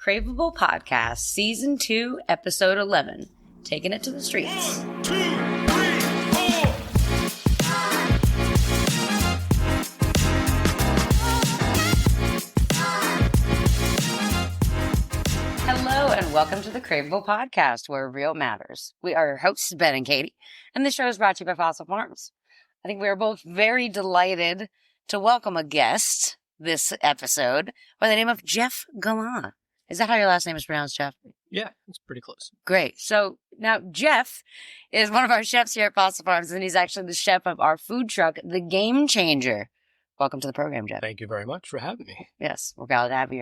Craveable Podcast, Season 2, Episode 11, Taking It to the Streets. 1, 2, 3, 4. Hello, and welcome to the Craveable Podcast, where real matters. We are your hosts, Ben and Katie, and this show is brought to you by Fossil Farms. I think we are both very delighted to welcome a guest this episode by the name of Jeff Galan. Is that how your last name is pronounced, Jeff? Yeah, it's pretty close. Great. So now Jeff is one of our chefs here at Fossil Farms, and he's actually the chef of our food truck, The Game Changer. Welcome to the program, Jeff. Thank you very much for having me. Yes, we're glad to have you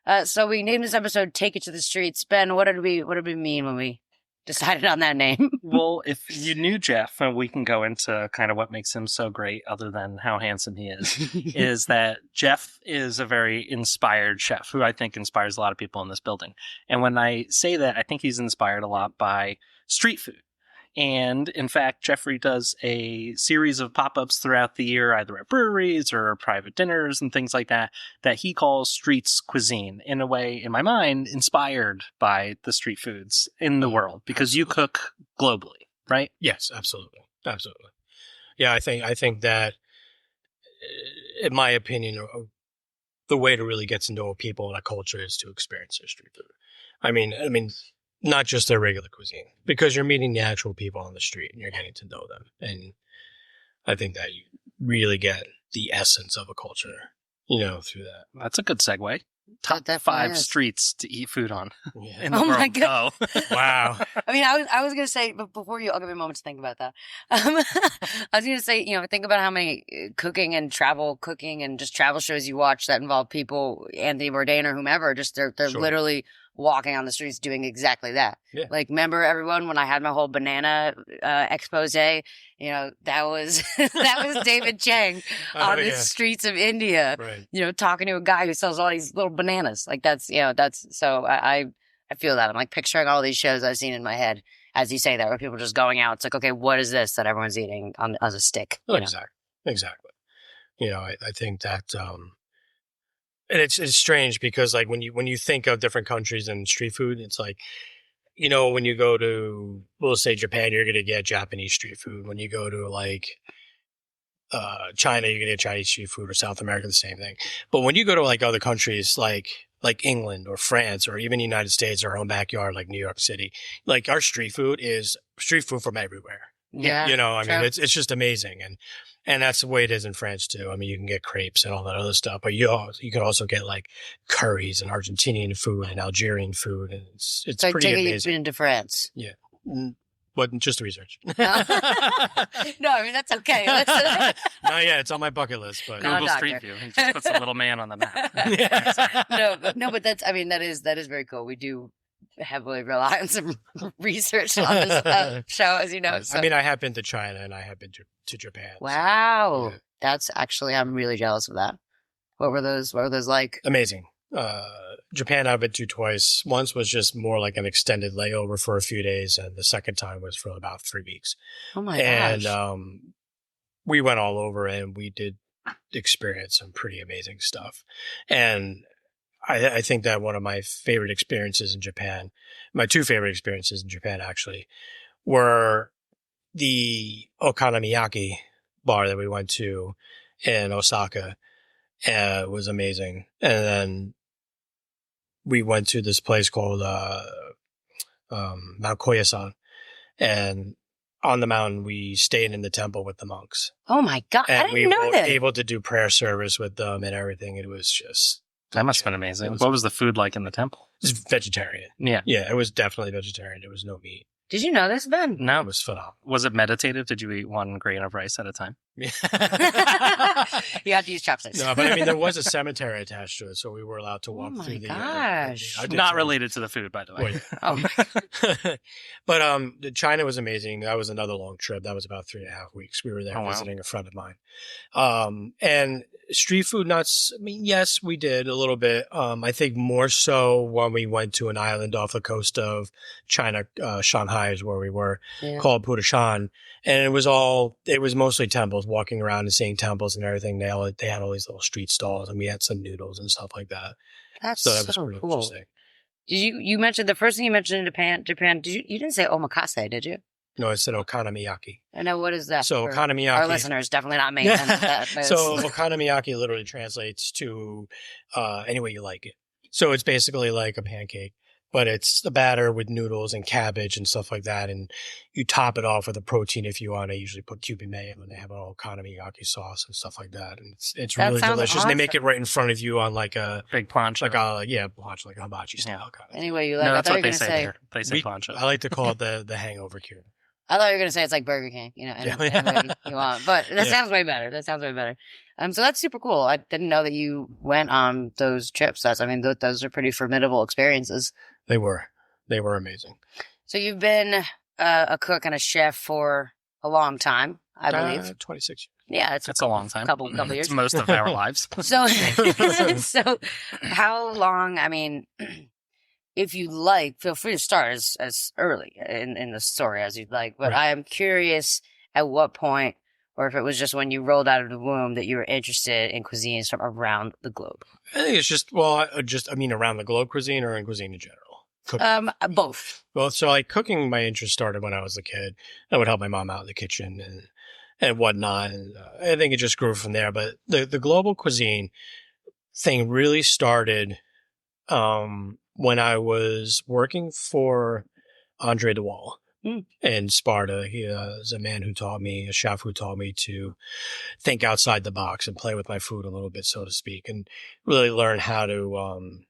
here. So we named this episode "Take It to the Streets." Ben, what did we mean when we decided on that name? Well, if you knew Jeff, and we can go into kind of what makes him so great, other than how handsome he is that Jeff is a very inspired chef who I think inspires a lot of people in this building. And when I say that, I think he's inspired a lot by street food. And in fact, Jeffrey does a series of pop-ups throughout the year, either at breweries or private dinners and things like that, that he calls streets cuisine, in a way, in my mind, inspired by the street foods in the world, because you cook globally, right? Yes, absolutely. Absolutely. Yeah, I think that, in my opinion, the way to really get to know people and a culture is to experience their street food. I mean, not just their regular cuisine, because you're meeting the actual people on the street and you're getting to know them. And I think that you really get the essence of a culture, through that. That's a good segue. Top 5 streets to eat food on in the Oh world. my God. Wow. I mean, I was going to say, but before I'll give you a moment to think about that. I was going to say, think about how many cooking and just travel shows you watch that involve people, Anthony Bourdain or whomever, just they're Sure. literally walking on the streets doing exactly that. Yeah. Like, remember everyone when I had my whole banana expose, that was that was David Chang on the streets of India, Right. talking to a guy who sells all these little bananas. Like that's so I feel that. I'm like picturing all these shows I've seen in my head as you say that, where people just going out. It's like, okay, what is this that everyone's eating as a stick? Oh, exactly. I think that, and it's strange because like when you think of different countries and street food, it's like, when you go to, we'll say Japan, you're going to get Japanese street food. When you go to like China, you're going to get Chinese street food, or South America, the same thing. But when you go to like other countries, like England or France or even the United States, our own backyard, like New York City, like our street food is street food from everywhere. Yeah. I mean, it's just amazing. And that's the way it is in France too. I mean, you can get crepes and all that other stuff, but you could also get like curries and Argentinian food and Algerian food. And it's So pretty I take it amazing. you've been into France. Yeah. But just research. No, I mean, that's okay. Not yet. It's on my bucket list, but No, Google doctor. Street View. He just puts a little man on the map. No, but that is very cool. We do heavily rely on some research on this show, as you know. So. I mean, I have been to China and I have been to Japan. Wow. Yeah. That's actually, I'm really jealous of that. What were those like? Amazing. Japan I've been to twice. Once was just more like an extended layover for a few days, and the second time was for about 3 weeks. Oh my gosh. And we went all over and we did experience some pretty amazing stuff. And I think that one of my favorite experiences in Japan, my 2 favorite experiences in Japan actually, were the okonomiyaki bar that we went to in Osaka. It was amazing. And then we went to this place called Mount Koyasan. And on the mountain, we stayed in the temple with the monks. Oh my God. And I didn't know we that. were able to do prayer service with them and everything. It was just... That must have been amazing. Was- What was the food like in the temple? It was vegetarian. Yeah. Yeah, it was definitely vegetarian. There was no meat. Did you know this, Ben? No. It was phenomenal. Was it meditative? Did you eat 1 grain of rice at a time? You have to use chopsticks. No, but I mean, there was a cemetery attached to it, so we were allowed to walk my through the... gosh. I did Not some- related to the food, by the way. Well, yeah. Oh my. But China was amazing. That was another long trip. That was about 3.5 weeks. We were there Oh, wow. visiting a friend of mine. And street food nuts, I mean, yes, we did a little bit. I think more so when we went to an island off the coast of China, Shanghai is where we were, called Putashan. And it was mostly temples, walking around and seeing temples and everything. They had all these little street stalls, and we had some noodles and stuff like that. That's So that was so pretty cool. interesting. You mentioned the first thing you mentioned in Japan, you didn't say omakase, did you? No, I said okonomiyaki. I know, what is that? So for okonomiyaki. Our listeners, definitely not me. That, So okonomiyaki literally translates to any way you like it. So it's basically like a pancake, but it's the batter with noodles and cabbage and stuff like that. And you top it off with a protein if you want. I usually put cube mayo, and they have an okonomiyaki sauce and stuff like that. And it's That really sounds delicious. awesome. And they make it right in front of you on like a Big plancha. plancha, like a hibachi style kind of. anyway you like. No, I that's thought what you were they going to say say. there. They say plancha. I like to call it the hangover cure. I thought you were going to say it's like Burger King, any way you want. But that sounds way better. So that's super cool. I didn't know that you went on those trips. Those are pretty formidable experiences. They were amazing. So you've been a cook and a chef for a long time, I believe. 26 years. Yeah, That's a long time. Couple years. It's most of our lives. So, so how long? I mean, if you like, feel free to start as early in the story as you'd like. But Right. I am curious at what point, or if it was just when you rolled out of the womb, that you were interested in cuisines from around the globe. I think it's around the globe cuisine or in cuisine in general. Both. Well, so like cooking, my interest started when I was a kid. I would help my mom out in the kitchen and whatnot. And I think it just grew from there. But the global cuisine thing really started when I was working for Andre DeWall in Sparta. He is a chef who taught me to think outside the box and play with my food a little bit, so to speak, and really learn how to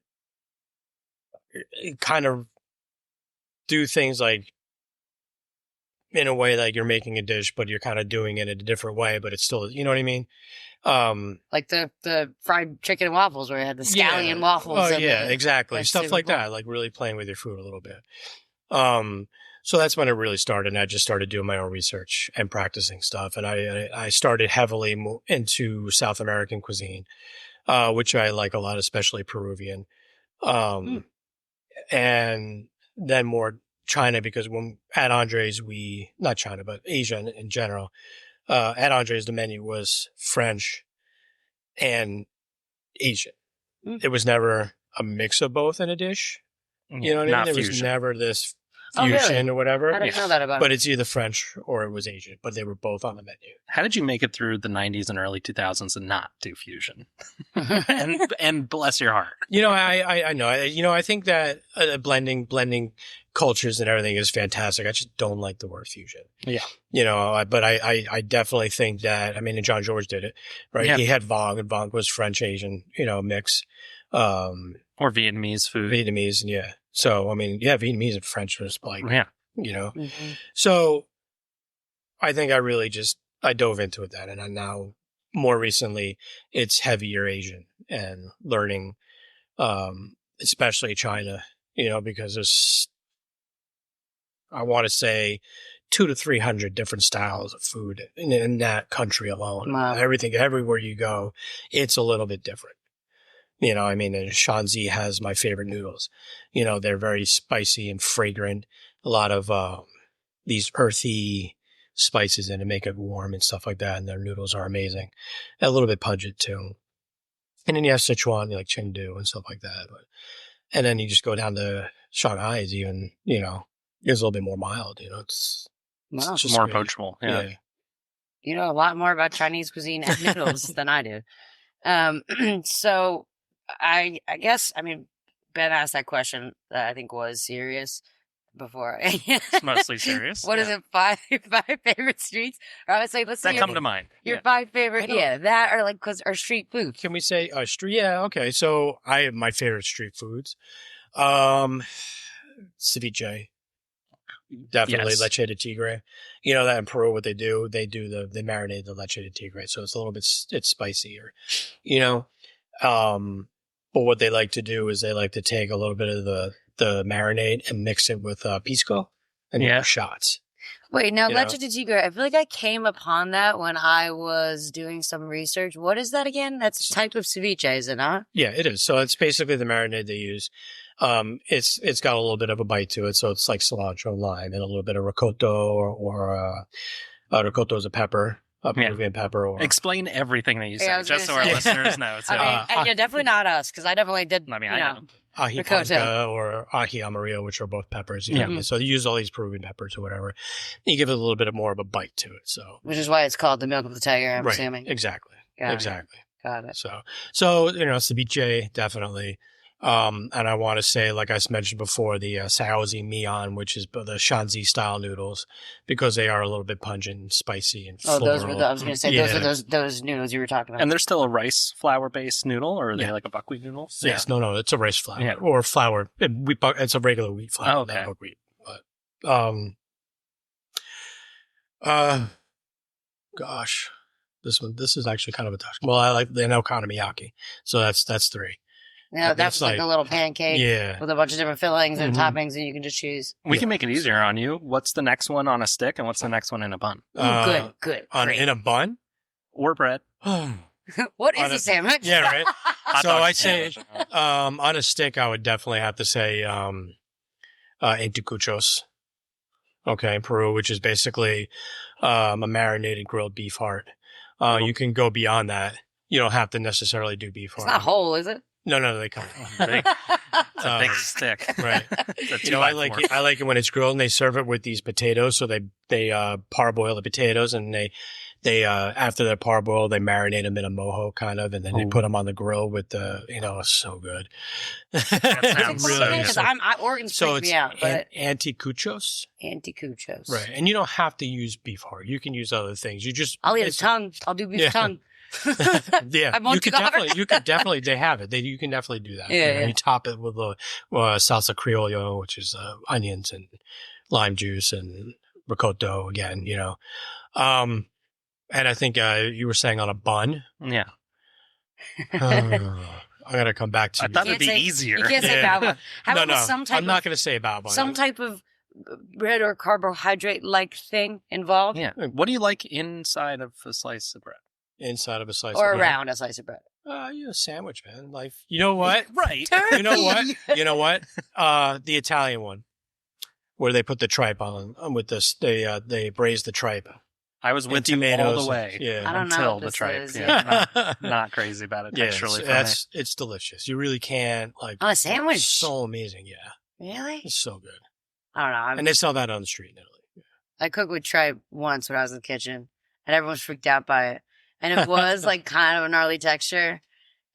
kind of do things like in a way like you're making a dish, but you're kind of doing it in a different way, but it's still, you know what I mean? Like the fried chicken and waffles where you had the scallion waffles. Oh, and yeah, the- exactly. that's Stuff super like cool. that, like really playing with your food a little bit. So that's when it really started. And I just started doing my own research and practicing stuff. And I started heavily into South American cuisine, which I like a lot, especially Peruvian. And then more China, because when at Andre's, not China, but Asia in general, at Andre's, the menu was French and Asian. It was never a mix of both in a dish. You know what I mean? Not There was fusion. never this Oh, really? fusion or whatever. I didn't know that about But it. it's either French or it was Asian, but they were both on the menu. How did you make it through the 90s and early 2000s and not do fusion? and bless your heart. You know, I know. I think that blending cultures and everything is fantastic. I just don't like the word fusion. Yeah. You know, but I definitely think that, and John George did it, right? Yeah. He had Vong, and Vong was French, Asian, mix. Or Vietnamese food. Vietnamese, and yeah. So, Vietnamese and French was like, Yeah. Mhm. So I think I dove into it then. And now more recently it's heavier Asian and learning, especially China, because there's, I want to say 200 to 300 different styles of food in that country alone. Wow. Everywhere you go, it's a little bit different. And Shanxi has my favorite noodles. They're very spicy and fragrant. A lot of these earthy spices in to make it warm and stuff like that. And their noodles are amazing. And a little bit pungent too. And then you have Sichuan, like Chengdu and stuff like that. And then you just go down to Shanghai is even, it's a little bit more mild. It's Wow. just More great. approachable. Yeah. You know a lot more about Chinese cuisine and noodles than I do. So I guess, Ben asked that question that I think was serious before. It's mostly serious. What is it? Five favorite streets? Or I would say, let's say That come to mind. your Yeah. 5 favorite, I know. that or street food. Can we say street? Yeah, okay. So I have my favorite street foods. Ceviche. Definitely Yes. leche de tigre. That in Peru, what they marinate the leche de tigre, so it's a little bit it's spicier. But what they like to do is they like to take a little bit of the marinade and mix it with pisco and Yeah. shots. Wait, now You leche know? de tigre. I feel like I came upon that when I was doing some research. What is that again? That's a type of ceviche, is it not? Yeah, it is. So it's basically the marinade they use. It's got a little bit of a bite to it, so it's like cilantro, lime, and a little bit of ricotta or ricotta is a pepper, a Yeah. Peruvian pepper. Or Explain everything that you Yeah, I say, was just so gonna our say. listeners know. So, I mean, yeah, definitely not us, because I definitely did. I mean, you I know, know. ají Ricotta. panca or ají amarillo, which are both peppers. You know? Yeah. So you use all these Peruvian peppers or whatever. You give it a little bit more of a bite to it. So Which is why it's called the milk of the tiger, I'm right, assuming. exactly, Got exactly. Got it. So ceviche definitely. And I want to say, like I mentioned before, the Saozi Mian, which is the Shanzi style noodles, because they are a little bit pungent and spicy and Oh, floral. those were I was going to say, those are those noodles you were talking about. And they're still a rice flour based noodle, or are they like a buckwheat noodle? Yes, no, it's a rice flour Yeah. or flour. It's a regular wheat flour, Oh, okay. not buckwheat. But gosh, this is actually kind of a tough. Well, I like the okonomiyaki, so that's 3. Yeah, that's like a little pancake with a bunch of different fillings and toppings, and you can just choose. We can make it easier on you. What's the next one on a stick, and what's the next one in a bun? Ooh, good. In a bun Or bread? What is a sandwich? Yeah, right. Hot So dog I say sandwich. on a stick, I would definitely have to say anticuchos. Okay, in Peru, which is basically a marinated grilled beef heart. You can go beyond that. You don't have to necessarily do beef heart. It's not whole, is it? No, they come. Big, it's a big stick. Right. It's a You know, I 2x4. like it when it's grilled and they serve it with these potatoes. So they parboil the potatoes and they after they're parboiled, they marinate them in a mojo kind of, and then they put them on the grill with the, it's so good. That sounds Really so good, good. because organs freak it's me out, but anticuchos. anticuchos. Right. And you don't have to use beef heart. You can use other things. I'll eat a tongue. I'll do beef tongue. Yeah, I won't you could definitely, they have it. You can definitely do that. Yeah, yeah. You top it with a salsa criollo, which is onions and lime juice and ricotta again, and I think you were saying on a bun. Yeah. I'm gonna come back to I you. thought it'd be say- easier. You can't say Yeah. bao. How about No, some type I'm not gonna say bao bun. some type of bread or carbohydrate like thing involved, Yeah. What do you like inside of a slice of bread? Inside of a slice or of bread. around a slice of bread. A sandwich, man. Like, you know what? Right. You know what? You know what? The Italian one, where they put the tripe on with this. They braise the tripe. I was with And you all tomatoes. the way. Yeah. I don't know Until what the this tripe. is, Yeah. Not crazy about it Yeah, texturally. it's delicious. You really can't On a sandwich? It's so amazing. Yeah, Really? it's so good. I don't know. And they sell that on the street in Italy. I cooked with tripe once when I was in the kitchen, and everyone was freaked out by it. And it was like kind of a gnarly texture.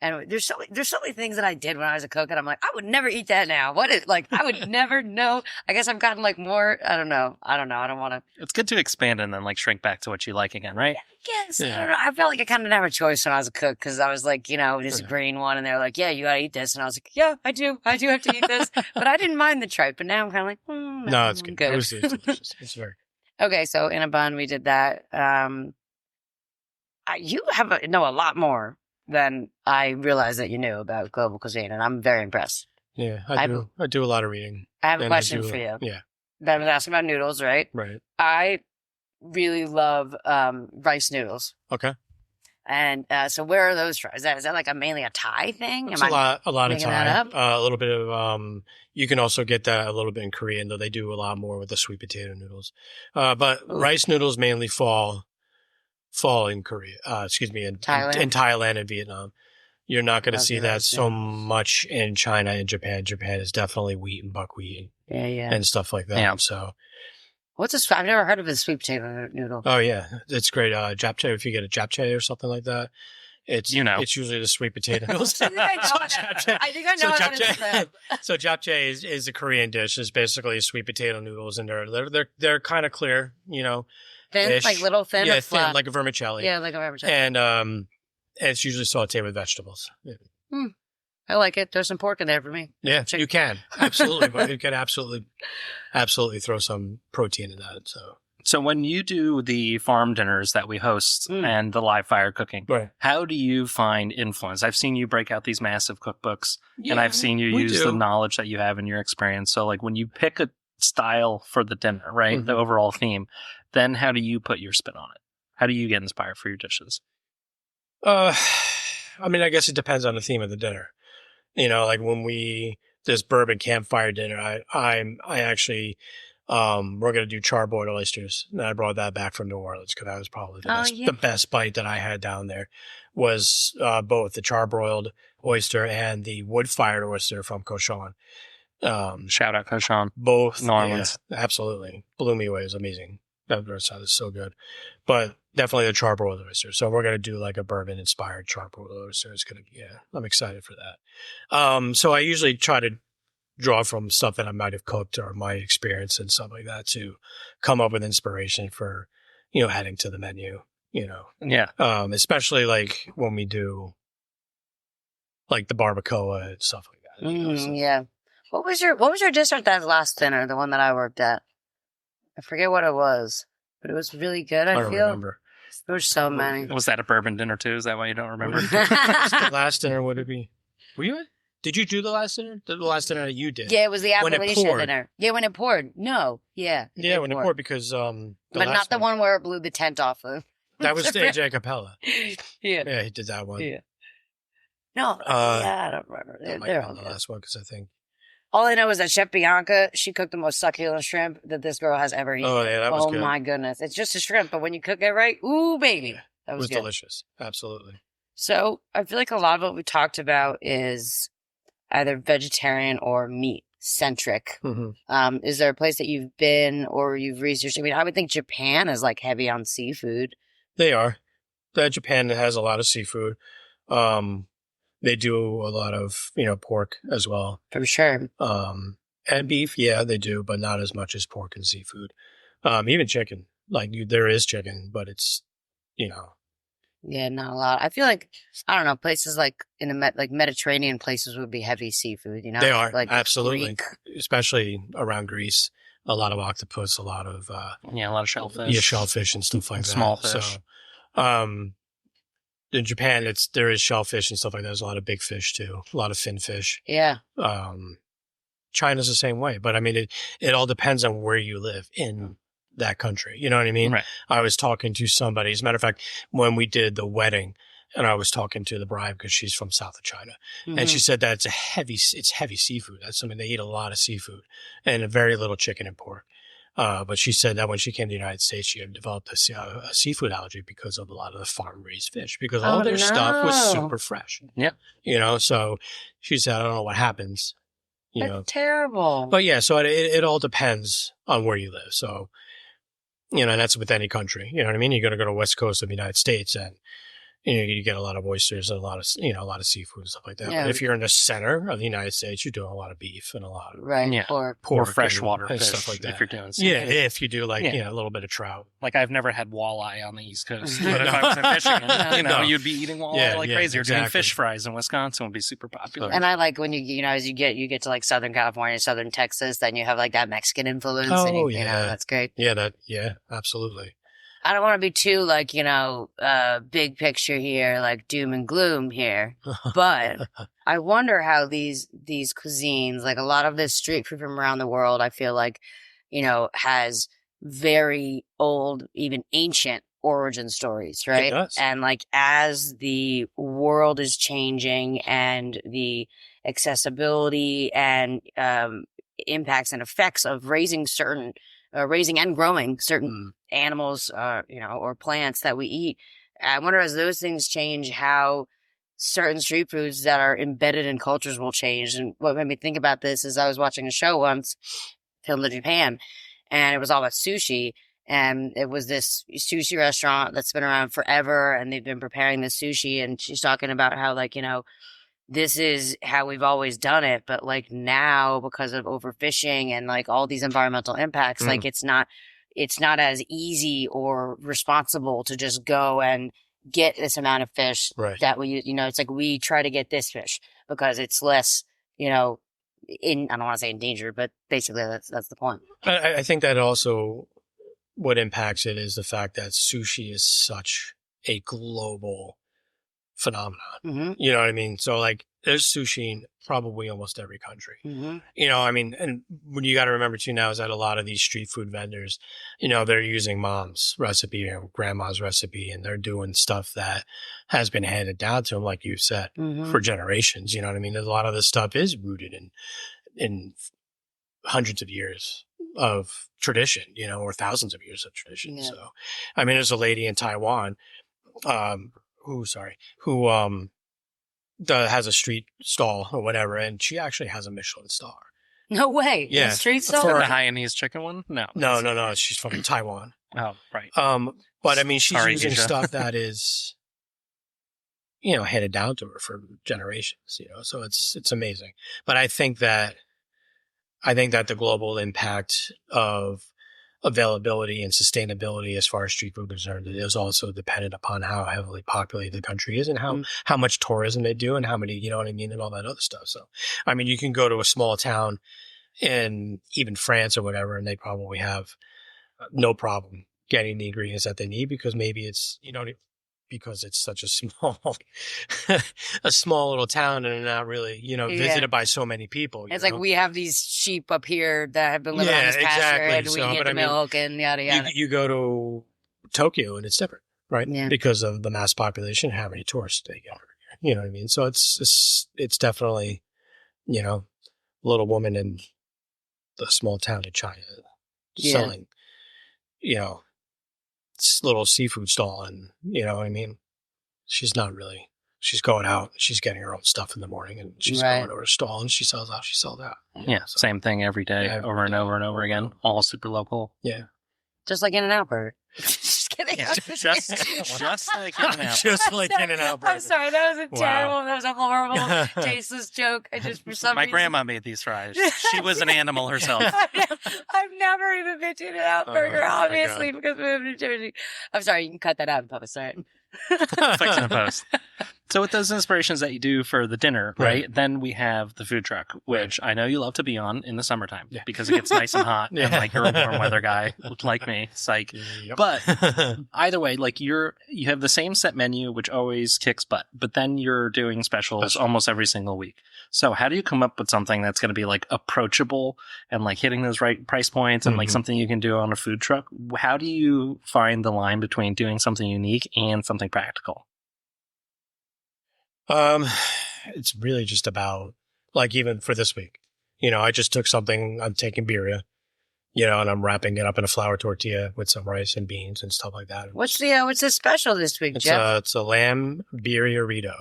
And there's so many things that I did when I was a cook, and I'm like, I would never eat that now. What is I would never know. I guess I've gotten like more. I don't know. I don't want to. It's good to expand and then like shrink back to what you like again, right? Yes. Yeah. I don't know. I felt like I kind of didn't have a choice when I was a cook, because I was like, this green one, and they're like, yeah, you gotta eat this, and I was like, yeah, I do have to eat this, but I didn't mind the tripe. But now I'm kind of like, No, it's good. It's delicious. It's very good. Okay, so in a bun, we did that. You know a lot more than I realized that you knew about global cuisine, and I'm very impressed. Yeah, I do a lot of reading. I have a And question for you. Yeah, I was asking about noodles, right? right. I really love rice noodles. Okay. And so where are those from? Is that like mainly a Thai thing? It's a lot of making that time. up? A little bit of you can also get that a little bit in Korean, though they do a lot more with the sweet potato noodles. But Ooh. rice noodles mainly fall in Korea. In Thailand and Vietnam. You're not going to see that so much in China and Japan. Japan is definitely wheat and buckwheat Yeah. and stuff like that. Yeah. So, What's this? I've never heard of a sweet potato noodle. oh yeah, it's great. Japchae, if you get a japchae or something like that, it's usually the sweet potato noodles. I think I know how it is. So japchae is a Korean dish. It's basically sweet potato noodles, and they're kind of clear, Thin, ish. like little thin, yeah, or flat? thin, like a vermicelli. Yeah, like a vermicelli. And it's usually sautéed with vegetables. Yeah, I like it. There's some pork in there for me. yeah you can absolutely, but you can absolutely throw some protein in that. So when you do the farm dinners that we host and the live fire cooking, Right. how do you find influence? I've seen you break out these massive cookbooks, and Yeah, I've seen you we use do. the knowledge that you have in your experience. So like when you pick a style for the dinner, right, Mhm. the overall theme, then how do you put your spin on it? How do you get inspired for your dishes? I mean, I guess it depends on the theme of the dinner. Like when this bourbon campfire dinner, I actually We're going to do charbroiled oysters. And I brought that back from New Orleans because that was probably the best bite that I had down there was both the charbroiled oyster and the wood-fired oyster from Cochon. Shout out Cochon. Both. New Orleans. Yeah, absolutely. Blew me away. It was amazing. That sounded so good. But definitely the charbroiled oyster. So we're going to do like a bourbon-inspired charbroiled oyster. It's going to be, I'm excited for that. So I usually try to draw from stuff that I might have cooked or my experience and stuff like that to come up with inspiration for, adding to the menu, Yeah. Especially like when we do like the barbacoa and stuff like that. So. Yeah. What was your dish at that last dinner, the one that I worked at? I forget what it was, but it was really good. I don't remember. There were so many. Was that a bourbon dinner too? Is that why you don't remember? The last dinner, would it be? Were you at? Did you do the last dinner? The last dinner that you did? Yeah, it was the When it Appalachian poured. dinner. Yeah, when it poured. No, yeah. Yeah, when it poured because but not the one where it blew the tent off of. That was AJ Capella. Yeah. Yeah, he did that one. Yeah. No, I don't remember. That might They're be all the good. last one because I think. All I know is that Chef Bianca, she cooked the most succulent shrimp that this girl has ever eaten. Oh yeah, that was good. Oh my goodness. It's just a shrimp, but when you cook it right, ooh baby. That It was was good. delicious. Absolutely. So I feel like a lot of what we talked about is either vegetarian or meat centric. Mm-hmm. Is there a place that you've been or you've researched? I mean, I would think Japan is like heavy on seafood. They are. Japan has a lot of seafood. They do a lot of pork as well. For sure. And beef, yeah, they do, but not as much as pork and seafood. Even chicken, there is chicken, but it's Yeah, not a lot. I feel like I don't know places like in the Mediterranean places would be heavy seafood. They are like absolutely, Greek. especially around Greece. A lot of octopus, a lot of a lot of shellfish. Yeah, shellfish and stuff like that. Small fish. So, in Japan, there is shellfish and stuff like that. There's a lot of big fish too, a lot of fin fish. Yeah. China's the same way, but I mean, it all depends on where you live in that country. You know what I mean? Right. I was talking to somebody, as a matter of fact, when we did the wedding, and I was talking to the bride because she's from south of China, and she said that it's heavy seafood. That's something they eat a lot of seafood and very little chicken and pork. But she said that when she came to the United States, she had developed a seafood allergy because of a lot of the farm-raised fish, because all their stuff was super fresh. Yeah. So she said, I don't know what happens. That's terrible. But yeah, so it all depends on where you live. So, and that's with any country. You know what I mean? You're going to go to the West Coast of the United States and you get a lot of oysters and a lot of seafood and stuff like that. Yeah. But if you're in the center of the United States, you're doing a lot of beef and a lot of right. Or pork freshwater and fish stuff like that. if you're doing Yeah, seafood. if you do a little bit of trout. Like I've never had walleye on the East Coast, but if I was in Michigan, No. you'd be eating walleye like crazy. Or doing exactly. fish fries in Wisconsin would be super popular. And I like when as you get to like Southern California, Southern Texas, then you have like that Mexican influence. Oh, and yeah. That's great. Yeah, absolutely. I don't want to be too like, big picture here, like doom and gloom here. But I wonder how these cuisines, like a lot of this street food from around the world, I feel like, has very old, even ancient origin stories, right? It does. And like as the world is changing and the accessibility and impacts and effects of raising and growing certain animals, or plants that we eat. I wonder as those things change, how certain street foods that are embedded in cultures will change. And what made me think about this is I was watching a show once, filmed in Japan, and it was all about sushi. And it was this sushi restaurant that's been around forever, and they've been preparing this sushi. And she's talking about how, this is how we've always done it, but like now because of overfishing and like all these environmental impacts, like it's not as easy or responsible to just go and get this amount of fish that we, it's like we try to get this fish because it's less, I don't want to say endangered, but basically that's the point. I think that also what impacts it is the fact that sushi is such a global phenomenon. Mm-hmm. You know what I mean? So like there's sushi in probably almost every country. Mm-hmm. And what you got to remember too now is that a lot of these street food vendors, they're using mom's recipe or grandma's recipe, and they're doing stuff that has been handed down to them, like you said, for generations. You know what I mean? A lot of this stuff is rooted in hundreds of years of tradition, or thousands of years of tradition. Yeah. So, I mean, there's a lady in Taiwan, who has a street stall or whatever, and she actually has a Michelin star. No way. Yeah. The street For stall? the Hainanese chicken one? No. No. She's from Taiwan. Oh, right. But I mean, she's Sorry, using Asia. stuff that is, handed down to her for generations, so it's amazing. But I think that the global impact of availability and sustainability as far as street food is concerned is also dependent upon how heavily populated the country is and how much tourism they do and how many, you know what I mean, and all that other stuff. So, I mean, you can go to a small town in even France or whatever, and they probably have no problem getting the ingredients that they need because maybe it's, because it's such a small little town and not really, visited by so many people. It's like we have these sheep up here that have been living on this pasture and we get the milk and yada yada. You go to Tokyo and it's different, right? Yeah. Because of the mass population, how many tourists they get. You know what I mean? So it's definitely, little woman in the small town in China selling, little seafood stall, and you know what I mean, she's going out, she's getting her own stuff in the morning, and she's going to her stall and she sells out. Yeah, so, same thing every day, over and over and over again, all super local. Yeah, just like In-N-Out Burger. Just kidding. Just like In-N-Out. Just like In-N-Out Burger. I'm sorry, that was a horrible, tasteless joke. I just, for some My reason, grandma made these fries. She was an animal herself. I've never even been to In-N-Out Burger, my obviously, because we live in New Jersey. I'm sorry, you can cut that out in public, sorry. Fix in a post. So with those inspirations that you do for the dinner, right? Then we have the food truck, which I know you love to be on in the summertime because it gets nice and hot, and like you're a warm weather guy like me. Psych. Yep. But either way, like you have the same set menu, which always kicks butt, but then you're doing specials almost every single week. So how do you come up with something that's going to be like approachable and like hitting those right price points and like something you can do on a food truck? How do you find the line between doing something unique and something practical? It's really just about, like, even for this week, I just took something, I'm taking birria, and I'm wrapping it up in a flour tortilla with some rice and beans and stuff like that. What's the special this week, Jeff? It's a lamb birria burrito.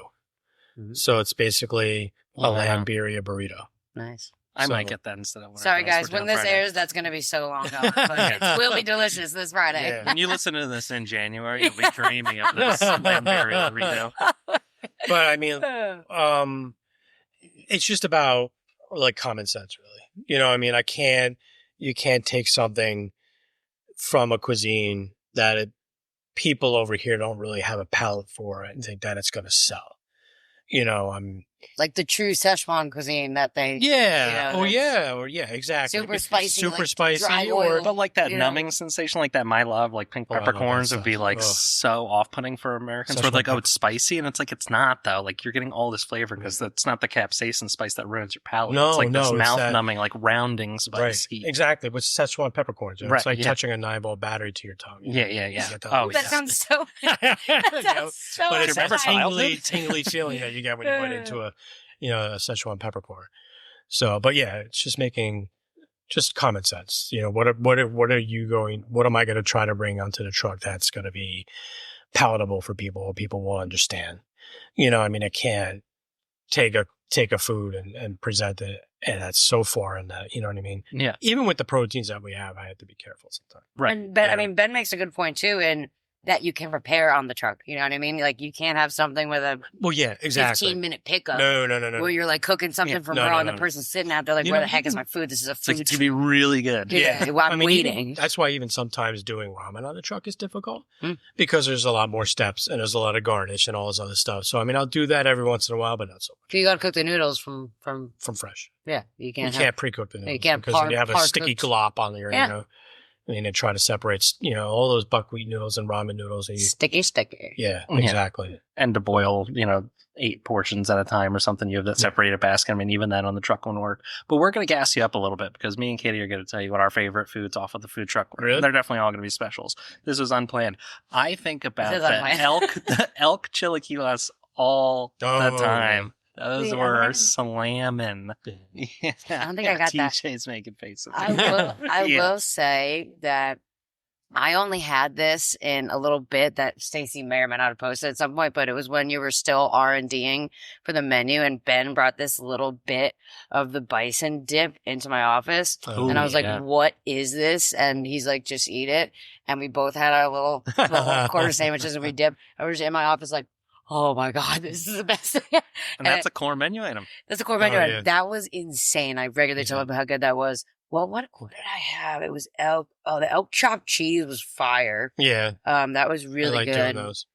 So it's basically a lamb birria burrito. Nice. I might get that instead of. Sorry, guys. When this airs, that's going to be so long gone. But it will be delicious this Friday. Yeah. When you listen to this in January, you'll be dreaming of this lamb birria burrito. But I mean, it's just about like common sense, really. I mean, you can't take something from a cuisine that people over here don't really have a palate for and think that it's going to sell. Like the true Szechuan cuisine that they... exactly. Super spicy. Super like spicy. dry Or oil. But like that You numbing sensation, like that My Love, like pink I love peppercorns that would be stuff. like Ugh. so off-putting for Americans. Where Szechuan like, oh, it's spicy, and it's like, it's not though. Like you're getting all this flavor because that's not the capsaicin spice that ruins your palate. No, it's like this it's that- mouth-numbing, like rounding spice. Right. Exactly. With Szechuan peppercorns. Right, It's like yeah. touching a 9-ball battery to your tongue. Yeah. You get that Oh, little- That sounds so... That sounds so But it's that exciting. tingly feeling that you get when you bite into a Szechuan peppercorn. So, but yeah, it's just making just common sense. What am I going to try to bring onto the truck that's going to be palatable for people will understand? I mean, I can't take a food and present it, and that's so foreign that, you know what I mean? Yeah. Even with the proteins that we have, I have to be careful sometimes. Right. And Ben, I mean, Ben makes a good point too, in that you can prepare on the truck. You know what I mean? Like you can't have something with a Well, yeah, exactly. 15-minute pickup. No. Where you're like cooking something for bro, and the person's sitting out there like, where the heck is my food? This is a It's like food. it's gonna be really good. Yeah. Well, I'm waiting. That's why even sometimes doing ramen on the truck is difficult because there's a lot more steps and there's a lot of garnish and all this other stuff. So, I mean, I'll do that every once in a while, but not so much. You got to cook the noodles from Fresh. yeah. You You can't. can't pre-cook the noodles you can't because you have a sticky par-cooked. glop on there, Yeah. I mean, they try to separate, all those buckwheat noodles and ramen noodles. And Sticky. yeah, Yeah. exactly. And to boil, 8 portions at a time or something, you have that separated basket. I mean, even that on the truck won't work. But we're going to gas you up a little bit because me and Katie are going to tell you what our favorite foods off of the food truck were. Really? They're definitely all going to be specials. This was unplanned. I think about This is the unplanned. elk chilaquiles all the time. Those Yeah, were man. slamming. Yeah, I don't think I got that. TJ's making faces. I Yeah. will say that I only had this in a little bit that Stacy may or may not have posted at some point, but it was when you were still R&Ding for the menu, and Ben brought this little bit of the bison dip into my office, Oh, and I was yeah. like, "What is this?" And he's like, "Just eat it." And we both had our little quarter sandwiches, and we dipped. I was in my office like, "Oh my god, this is the best thing!" And that's a core menu item. That's a core menu. Oh, and yeah. That was insane. I regularly tell him how good that was. Well, what did I have? It was elk. Oh, the elk chopped cheese was fire. Yeah. That was really I like good. doing those.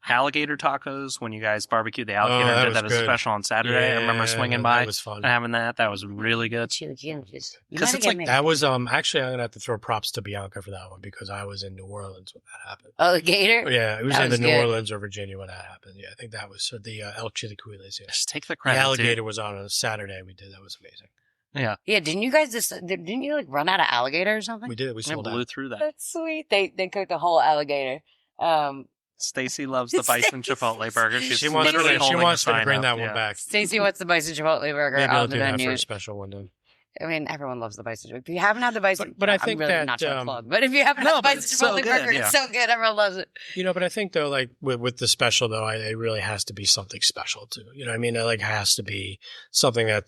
Alligator tacos, when you guys barbecued the alligator and that did was that as a good. special on Saturday. I remember swinging by That was fun. and having that. That was really good. Chili sandwiches. You 'Cause might it's have like me. That was actually I'm gonna have to throw props to Bianca for that one because I was in New Orleans when that happened. Oh, the gator? Yeah, it was That either was New good. Orleans or Virginia when that happened. Yeah, I think that was the El Chilaquiles. Yeah, Just take the the credit. alligator Dude. was on a Saturday. We did that was amazing. Yeah. Yeah, didn't you guys didn't you like run out of alligator or something? We did. We I sold blew out. through that. That's sweet. They cooked a whole alligator. Stacy loves the bison Chipotle burger. She's She wants literally she holding wants the me to sign bring up. that Yeah. one back. Stacey wants the bison chipotle burger Maybe I'll on the do that for menu. a special one day. I mean, everyone loves the bison. If you haven't had the bison, But I I'm think really that, not trying to plug. But if you haven't had the but bison it's so chipotle good, burger, yeah. it's so good. Everyone loves it. You know, but I think though, like with the special though, it really has to be something special too. You know what I mean? It like has to be something that,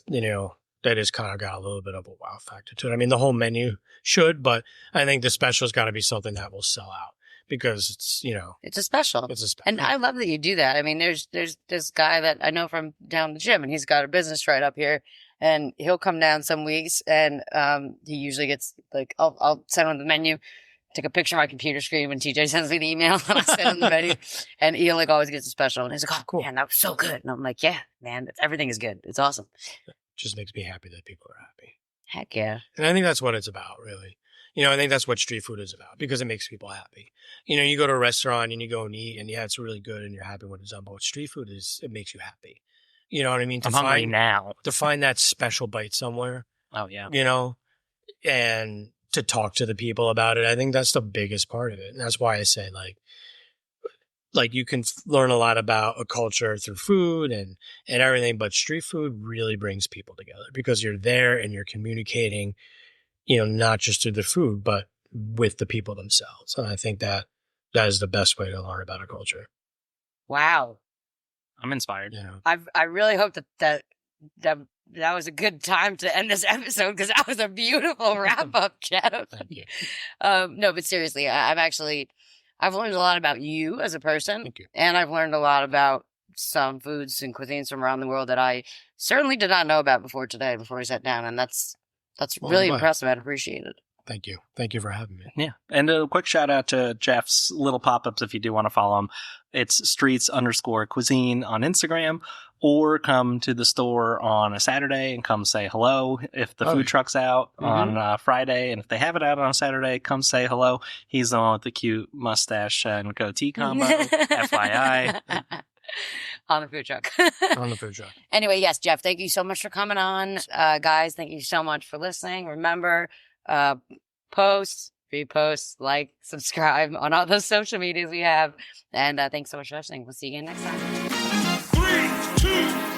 that has kind of got a little bit of a wow factor to it. I mean, the whole menu should, but I think the special's got to be something that will sell out because it's, It's a special. it's a special. And I love that you do that. I mean, there's this guy that I know from down the gym, and he's got a business right up here, and he'll come down some weeks, and he usually gets like I'll send him the menu, take a picture of my computer screen when TJ sends me the email, and I send him the menu, and he like always gets a special, and he's like, "Oh, cool, man, that was so good," and I'm like, "Yeah, man, everything is good. It's awesome." Just makes me happy that people are happy. Heck yeah. And I think that's what it's about, really. I think that's what street food is about because it makes people happy. You go to a restaurant and you go and eat and yeah, it's really good and you're happy when it's done. But what street food is, it makes you happy. You know what I mean? I'm hungry now. To find that special bite somewhere, Oh, yeah. and to talk to the people about it. I think that's the biggest part of it. And that's why I say like you can learn a lot about a culture through food and everything, but street food really brings people together because you're there and you're communicating, not just through the food, but with the people themselves. And I think that is the best way to learn about a culture. Wow. I'm inspired. I really hope that was a good time to end this episode because that was a beautiful wrap up, Jeff. Thank you. No, but seriously, I've learned a lot about you as a person. Thank you. And I've learned a lot about some foods and cuisines from around the world that I certainly did not know about before today, before we sat down. And that's really glad. impressive. I'd appreciate it. Thank you. Thank you for having me. Yeah. And a quick shout out to Jeff's little pop-ups if you do want to follow him. It's streets_cuisine on Instagram, or come to the store on a Saturday and come say hello. If the food truck's out on Friday, and if they have it out on a Saturday, come say hello. He's the one with the cute mustache and goatee combo. FYI. On the food truck. On the food truck. Anyway, yes, Jeff, thank you so much for coming on. Guys, thank you so much for listening. Remember, post, repost, like, subscribe on all those social medias we have. And thanks so much for listening. We'll see you again next time. 3, 2,